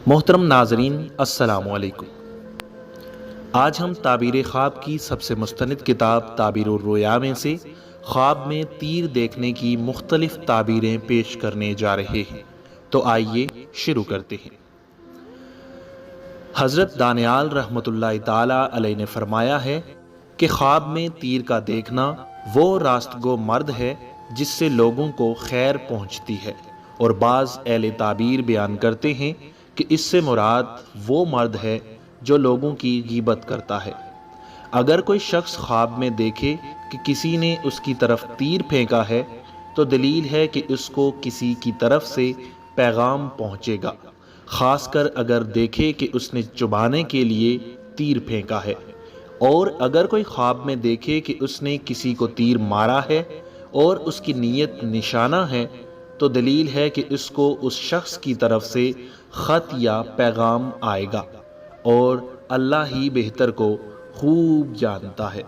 محترم ناظرین، السلام علیکم۔ آج ہم تعبیر خواب کی سب سے مستند کتاب تعبیر الرؤیا میں سے خواب میں تیر دیکھنے کی مختلف تعبیریں پیش کرنے جا رہے ہیں، تو آئیے شروع کرتے ہیں۔ حضرت دانیال رحمۃ اللہ تعالی علیہ نے فرمایا ہے کہ خواب میں تیر کا دیکھنا وہ راست گو مرد ہے جس سے لوگوں کو خیر پہنچتی ہے، اور بعض اہل تعبیر بیان کرتے ہیں کہ اس سے مراد وہ مرد ہے جو لوگوں کی غیبت کرتا ہے۔ اگر کوئی شخص خواب میں دیکھے کہ کسی نے اس کی طرف تیر پھینکا ہے تو دلیل ہے کہ اس کو کسی کی طرف سے پیغام پہنچے گا، خاص کر اگر دیکھے کہ اس نے چبھانے کے لیے تیر پھینکا ہے۔ اور اگر کوئی خواب میں دیکھے کہ اس نے کسی کو تیر مارا ہے اور اس کی نیت نشانہ ہے تو دلیل ہے کہ اس کو اس شخص کی طرف سے خط یا پیغام آئے گا، اور اللہ ہی بہتر کو خوب جانتا ہے۔